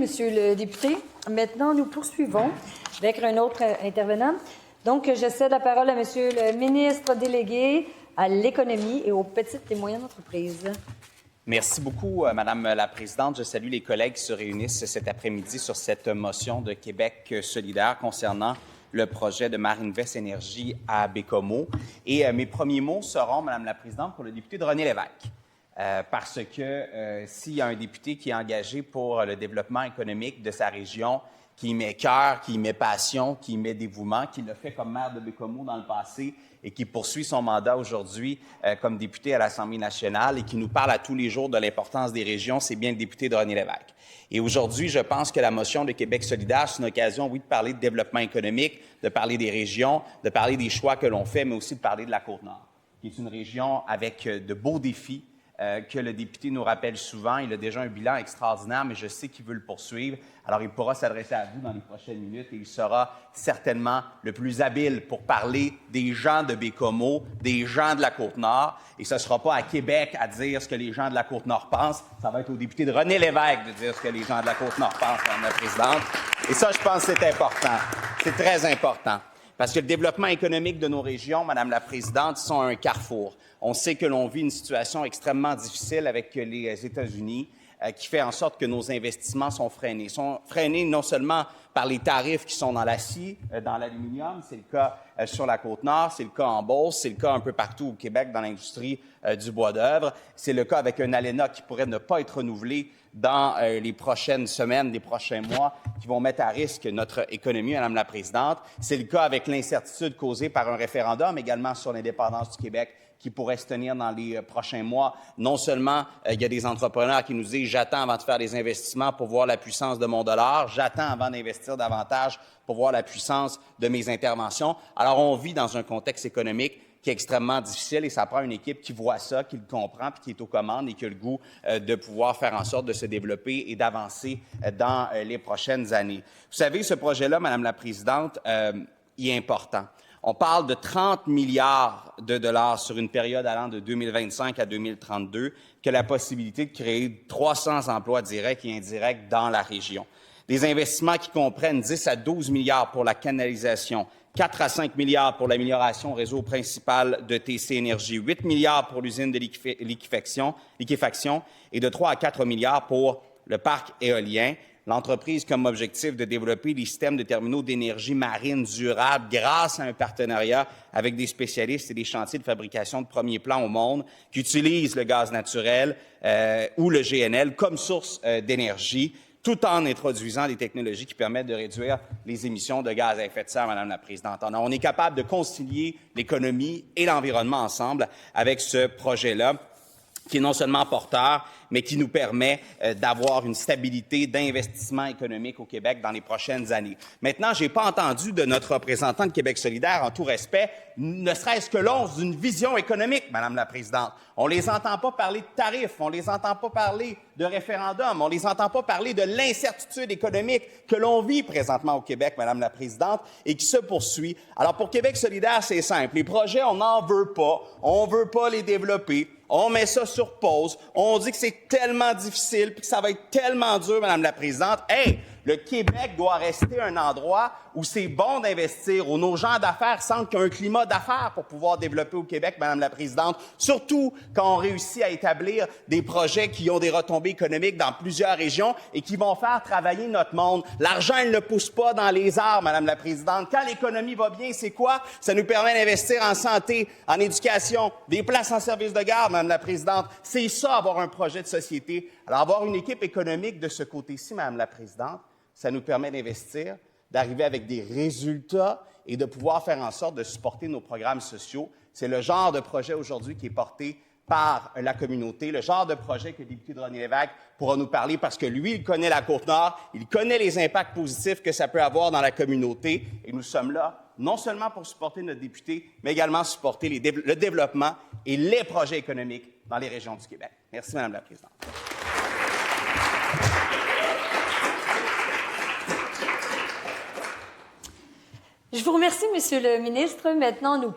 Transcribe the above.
Monsieur le député. Maintenant, nous poursuivons avec un autre intervenant. Donc, je cède la parole à Monsieur le ministre délégué à l'économie et aux petites et moyennes entreprises. Merci beaucoup, Madame la Présidente. Je salue les collègues qui se réunissent cet après-midi sur cette motion de Québec solidaire concernant le projet de Marinvest Énergie à Bécomo. Et mes premiers mots seront, Madame la Présidente, pour le député de René Lévesque. Parce que s'il y a un député qui est engagé pour le développement économique de sa région, qui y met cœur, qui y met passion, qui y met dévouement, qui l'a fait comme maire de Bécomo dans le passé et qui poursuit son mandat aujourd'hui comme député à l'Assemblée nationale et qui nous parle à tous les jours de l'importance des régions, c'est bien le député de René Lévesque. Et aujourd'hui, je pense que la motion de Québec solidaire, c'est une occasion, oui, de parler de développement économique, de parler des régions, de parler des choix que l'on fait, mais aussi de parler de la Côte-Nord, qui est une région avec de beaux défis, que le député nous rappelle souvent. Il a déjà un bilan extraordinaire, mais je sais qu'il veut le poursuivre. Alors, il pourra s'adresser à vous dans les prochaines minutes et il sera certainement le plus habile pour parler des gens de Bécomo, des gens de la Côte-Nord. Et ce ne sera pas à Québec à dire ce que les gens de la Côte-Nord pensent. Ça va être au député de René Lévesque de dire ce que les gens de la Côte-Nord pensent, Madame la Présidente. Et ça, je pense que c'est important. C'est très important. Parce que le développement économique de nos régions, Madame la Présidente, sont un carrefour. On sait que l'on vit une situation extrêmement difficile avec les États-Unis, qui fait en sorte que nos investissements sont freinés. Ils sont freinés non seulement par les tarifs qui sont dans l'acier, dans l'aluminium, c'est le cas sur la Côte-Nord, c'est le cas en Beauce, c'est le cas un peu partout au Québec dans l'industrie du bois d'œuvre. C'est le cas avec un ALENA qui pourrait ne pas être renouvelé dans les prochaines semaines, les prochains mois, qui vont mettre à risque notre économie, Madame la Présidente. C'est le cas avec l'incertitude causée par un référendum également sur l'indépendance du Québec qui pourrait se tenir dans les prochains mois. Non seulement il y a des entrepreneurs qui nous disent « j'attends avant de faire des investissements pour voir la puissance de mon dollar, j'attends avant d'investir davantage pour voir la puissance de mes interventions ». Alors, on vit dans un contexte économique qui est extrêmement difficile et ça prend une équipe qui voit ça, qui le comprend, puis qui est aux commandes et qui a le goût de pouvoir faire en sorte de se développer et d'avancer dans les prochaines années. Vous savez, ce projet-là, Madame la Présidente, il est important. On parle de 30 milliards de dollars sur une période allant de 2025 à 2032, qui a la possibilité de créer 300 emplois directs et indirects dans la région. Des investissements qui comprennent 10 à 12 milliards pour la canalisation, 4 à 5 milliards pour l'amélioration au réseau principal de TC Énergie, 8 milliards pour l'usine de liquéfaction et de 3 à 4 milliards pour le parc éolien. L'entreprise comme objectif de développer des systèmes de terminaux d'énergie marine durable grâce à un partenariat avec des spécialistes et des chantiers de fabrication de premier plan au monde qui utilisent le gaz naturel ou le GNL comme source d'énergie, tout en introduisant des technologies qui permettent de réduire les émissions de gaz à effet de serre, Madame la Présidente. Alors, on est capable de concilier l'économie et l'environnement ensemble avec ce projet-là, qui est non seulement porteur, mais qui nous permet d'avoir une stabilité d'investissement économique au Québec dans les prochaines années. Maintenant, je n'ai pas entendu de notre représentant de Québec solidaire, en tout respect, ne serait-ce que l'once d'une vision économique, Madame la Présidente. On ne les entend pas parler de tarifs, on ne les entend pas parler de référendum, on ne les entend pas parler de l'incertitude économique que l'on vit présentement au Québec, Madame la Présidente, et qui se poursuit. Alors, pour Québec solidaire, c'est simple. Les projets, on n'en veut pas, on ne veut pas les développer. On met ça sur pause. On dit que c'est tellement difficile puis que ça va être tellement dur, Madame la Présidente. Hey, le Québec doit rester un endroit où c'est bon d'investir, où nos gens d'affaires sentent qu'il y a un climat d'affaires pour pouvoir développer au Québec, Madame la Présidente. Surtout quand on réussit à établir des projets qui ont des retombées économiques dans plusieurs régions et qui vont faire travailler notre monde. L'argent, il ne pousse pas dans les arbres, Madame la Présidente. Quand l'économie va bien, c'est quoi? Ça nous permet d'investir en santé, en éducation, des places en service de garde, Madame la Présidente. C'est ça, avoir un projet de société. Alors, avoir une équipe économique de ce côté-ci, Madame la Présidente, ça nous permet d'investir, d'arriver avec des résultats et de pouvoir faire en sorte de supporter nos programmes sociaux. C'est le genre de projet aujourd'hui qui est porté par la communauté, le genre de projet que le député de René Lévesque pourra nous parler parce que lui, il connaît la Côte-Nord, il connaît les impacts positifs que ça peut avoir dans la communauté et nous sommes là non seulement pour supporter notre député, mais également supporter le développement et les projets économiques dans les régions du Québec. Merci, Madame la Présidente. Je vous remercie, Monsieur le ministre. Maintenant, nous